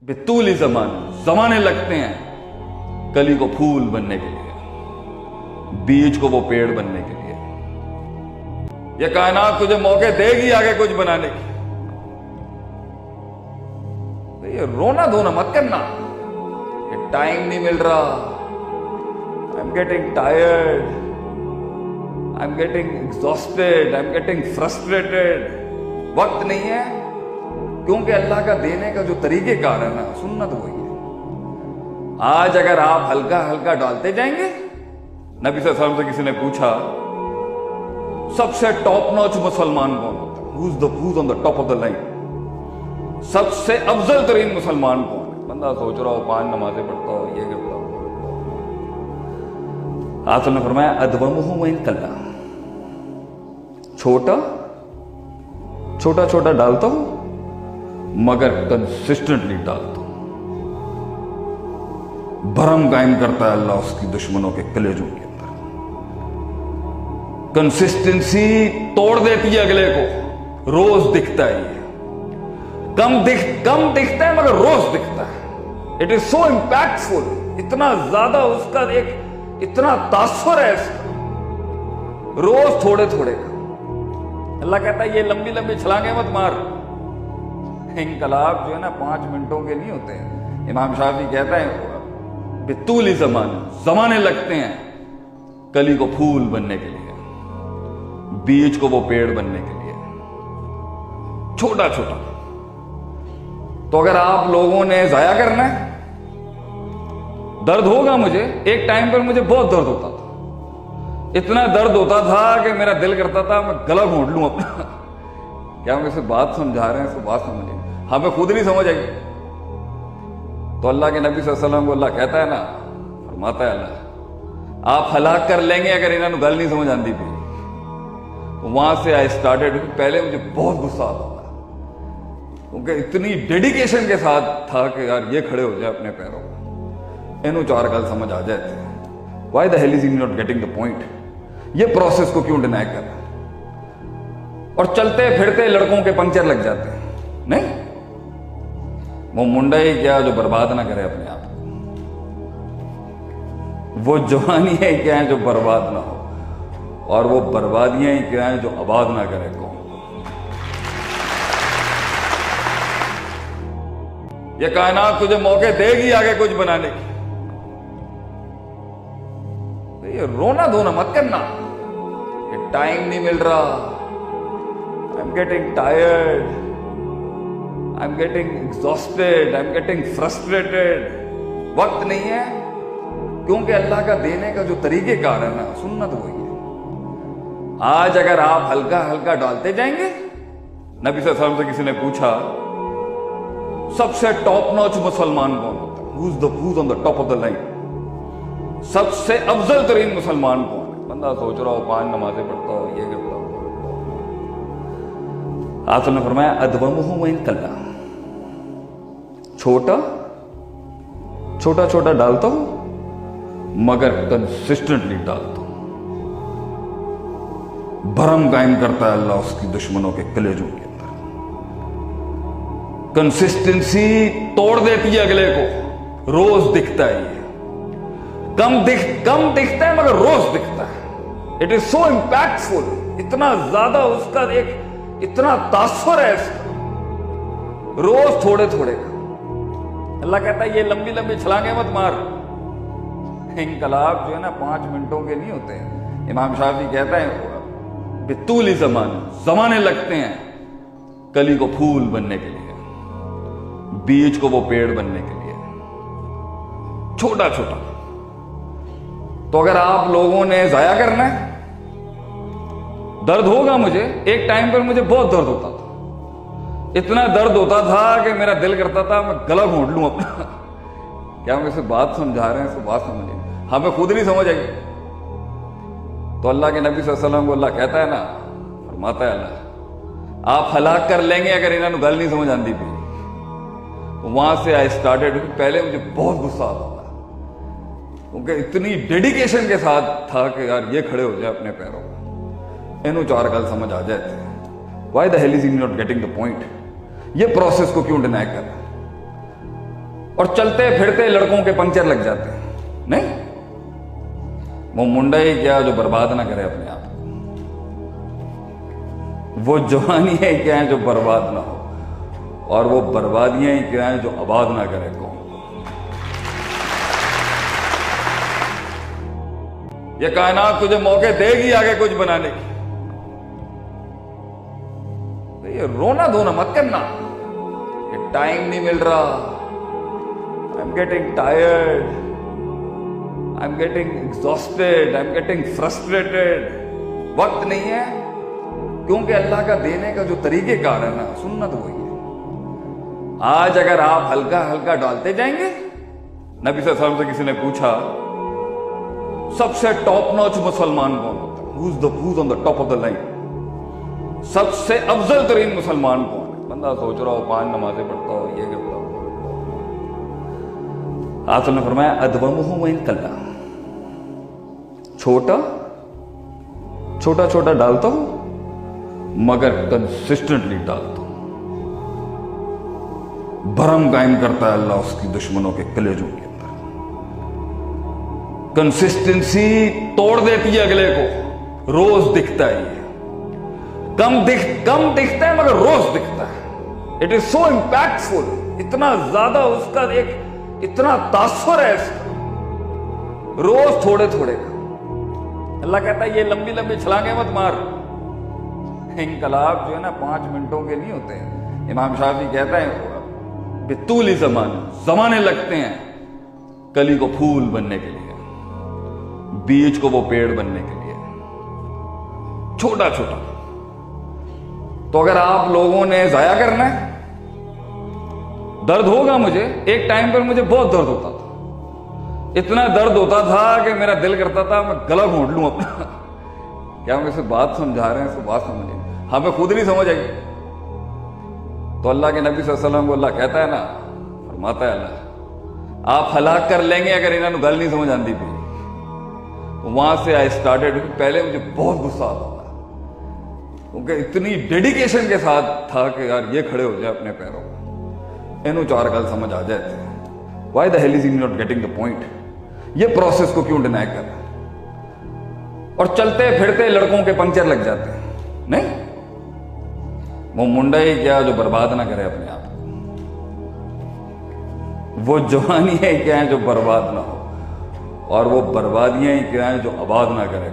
बेतूली जमाने लगते हैं कली को फूल बनने के लिए, बीज को वो पेड़ बनने के लिए। ये कायनात तुझे मौके देगी आगे कुछ बनाने की। तो ये रोना धोना मत करना, ये टाइम नहीं मिल रहा, I am getting tired, I am getting exhausted, I am getting frustrated. वक्त नहीं है, क्योंकि अल्लाह का देने का जो तरीकेकार है ना, सुन्नत वही है। आज अगर आप हल्का हल्का डालते जाएंगे, नबी सल्लल्लाहु अलैहि वसल्लम से किसी ने पूछा सबसे टॉप नॉच मुसलमान कौन होता है, who's on the top of the line, सबसे अफजल तरीन मुसलमान कौन है। बंदा सोच रहा हो 5 नमाजें पढ़ता हो, ये करता हो। आप ने फरमाया अदवमुहु व इन कल्ला, छोटा छोटा डालता हूं मगर कंसिस्टेंटली डालता हूं। भरम कायम करता है अल्लाह उसकी दुश्मनों के कलेजों के अंदर। कंसिस्टेंसी तोड़ देती है अगले को। रोज दिखता है ये, कम दिखता है मगर रोज दिखता है। इट इज सो इंपैक्टफुल, इतना ज्यादा उसका एक इतना तासुर है इसका, रोज थोड़े थोड़े का। अल्लाह कहता है ये लंबी लंबी छलांगे मत मार। इनकलाब जो है ना 5 मिनटों के नहीं होते हैं। इमाम शाफी कहता है बेतूली जमाने लगते हैं कली को फूल बनने के लिए, बीज को वो पेड़ बनने के लिए, छोटा छोटा। तो अगर आप लोगों ने जाया करना है, दर्द होगा। मुझे एक टाइम पर मुझे बहुत दर्द होता था, इतना दर्द होता था कि मेरा दिल करता था मैं गला घोंट लूं अपना। क्या हम इसे बात समझा रहे हैं, इसको बात समझिए, हमें खुद नहीं समझ आई। तो अल्लाह के नबी सल्लल्लाहु अलैहि वसल्लम को अल्लाह कहता है ना, फरमाता है अल्लाह आप हलाक कर लेंगे अगर इन्होंने गल नहीं समझ आती थी। तो वहां से आई स्टार्टेड। पहले मुझे बहुत गुस्सा आता था, क्योंकि इतनी डेडिकेशन के साथ था कि यार ये खड़े हो जाए अपने पैरों पर, इन्हों 4 गल समझ आ जाए। Why the hell is he not getting the point. ये प्रोसेस को क्यों डिनाई कर रहा है। और चलते फिरते लड़कों के पंक्चर लग जाते हैं। नहीं, वो मुंडा ही क्या जो बर्बाद ना करे अपने आप को, वो जवानी है क्या है जो बर्बाद ना हो, और वो बर्बादियां ही क्या है जो आबाद ना करे कौम। ये कायनात तुझे मौके देगी आगे कुछ बनाने की। तो ये रोना धोना मत करना, ये टाइम नहीं मिल रहा, I am getting tired, I am getting exhausted, I am getting frustrated. वक्त नहीं है, क्योंकि अल्लाह का देने का जो तरीकेकार है ना, सुन्नत वही है। आज अगर आप हल्का हल्का डालते जाएंगे, नबी सल्लल्लाहु अलैहि वसल्लम से किसी ने पूछा सबसे टॉप नॉच मुसलमान कौन होता है, who's on the top of the line, सबसे अफजल तरीन मुसलमान कौन है। बंदा सोच रहा हो 5 नमाजें पढ़ता हो, ये करता हो। आपने फरमाया अदवमुहु व इन कल्ला, छोटा डालता हूं मगर कंसिस्टेंटली डालता हूं। भरम कायम करता है अल्लाह उसकी दुश्मनों के कलेजों के अंदर। कंसिस्टेंसी तोड़ देती है अगले को। रोज दिखता है ये, कम दिखता है मगर रोज दिखता है। इट इज सो इंपैक्टफुल, इतना ज्यादा उसका एक इतना तासुर है इसका, रोज थोड़े थोड़े का। अल्लाह कहता है ये लंबी लंबी छलांगे मत मार। इनकलाब जो है ना 5 मिनटों के नहीं होते हैं। इमाम शाफी कहता है बेतूली जमाने लगते हैं कली को फूल बनने के लिए, बीज को वो पेड़ बनने के लिए, छोटा छोटा। तो अगर आप लोगों ने जाया करना है, दर्द होगा। मुझे एक टाइम पर मुझे बहुत दर्द होता था, इतना दर्द होता था कि मेरा दिल करता था मैं गला घोंट लूं अपना। क्या हम इसे बात समझा रहे हैं, इसको बात समझिए, हमें खुद नहीं समझ आई। तो अल्लाह के नबी सल्लल्लाहु अलैहि वसल्लम को अल्लाह कहता है ना, फरमाता है अल्लाह आप हलाक कर लेंगे अगर इन्होंने गल नहीं समझ आती थी। तो वहां से आई स्टार्टेड। पहले मुझे बहुत गुस्सा आता था, क्योंकि इतनी डेडिकेशन के साथ था कि यार ये खड़े हो जाए अपने पैरों पर, इन्हों 4 गल समझ आ जाए। Why the hell is he not getting the point. ये प्रोसेस को क्यों डिनाई कर रहा है। और चलते फिरते लड़कों के पंचर लग जाते हैं। नहीं, वो मुंडा ही क्या जो बर्बाद ना करे अपने आप को, वो जवानी है क्या है जो बर्बाद ना हो, और वो बर्बादियां ही क्या है जो आबाद ना करे कौम। ये कायनात तुझे मौके देगी आगे कुछ बनाने की। तो ये रोना धोना मत करना, ये टाइम नहीं मिल रहा, I am getting tired, I am getting exhausted, I am getting frustrated. वक्त नहीं है, क्योंकि अल्लाह का देने का जो तरीकेकार है ना, सुन्नत वही है। आज अगर आप हल्का हल्का डालते जाएंगे, नबी सल्लल्लाहु अलैहि वसल्लम से किसी ने पूछा सबसे टॉप नॉच मुसलमान कौन होता है, who's on the top of the line, सबसे अफजल तरीन मुसलमान कौन है। बंदा सोच रहा हो 5 नमाजें पढ़ता हो, ये करता हो, आपने फरमाया अदवमुहु व इन कल्ला, छोटा छोटा छोटा डालता हूं मगर कंसिस्टेंटली डालता हूं। भरम कायम करता है अल्लाह उसकी दुश्मनों के कलेजों के अंदर। कंसिस्टेंसी तोड़ देती है अगले को, रोज दिखता है ये, कम दिखता है मगर रोज दिखता है। इट इज सो इंपैक्टफुल, इतना ज्यादा उसका एक इतना तासुर है इसका, रोज थोड़े थोड़े का। अल्लाह कहता है ये लंबी लंबी छलांगे मत मार। इनकलाब जो है ना 5 मिनटों के नहीं होते हैं। इमाम शाफी कहता है बितूली जमाने लगते हैं कली को फूल बनने के लिए, बीज को वो पेड़ बनने के लिए, छोटा छोटा। तो अगर आप लोगों ने जाया करना है, दर्द होगा। मुझे एक टाइम पर मुझे बहुत दर्द होता था, इतना दर्द होता था कि मेरा दिल करता था मैं गला घोंट लूं अपना। क्या हम इसे बात समझा रहे हैं, इसको बात समझिए, हमें खुद नहीं समझ आई। तो अल्लाह के नबी सल्लल्लाहु अलैहि वसल्लम को अल्लाह कहता है ना, फरमाता है अल्लाह आप हलाक कर लेंगे अगर इन्होंने गल नहीं समझ आती थी। तो वहां से आई स्टार्टेड, पहले मुझे बहुत गुस्सा आता था, क्योंकि इतनी डेडिकेशन के साथ था कि यार ये खड़े हो जाए अपने पैरों पर, इन्हों 4 गल समझ आ जाए। Why the hell is he not getting the point, ये प्रोसेस को क्यों डिनाई कर रहा है। और चलते फिरते लड़कों के पंचर लग जाते हैं। नहीं, वो मुंडा ही क्या जो बर्बाद ना करे अपने आप को, वो जवानी है क्या है जो बर्बाद ना हो, और वो बर्बादियां ही क्या है जो आबाद ना करे।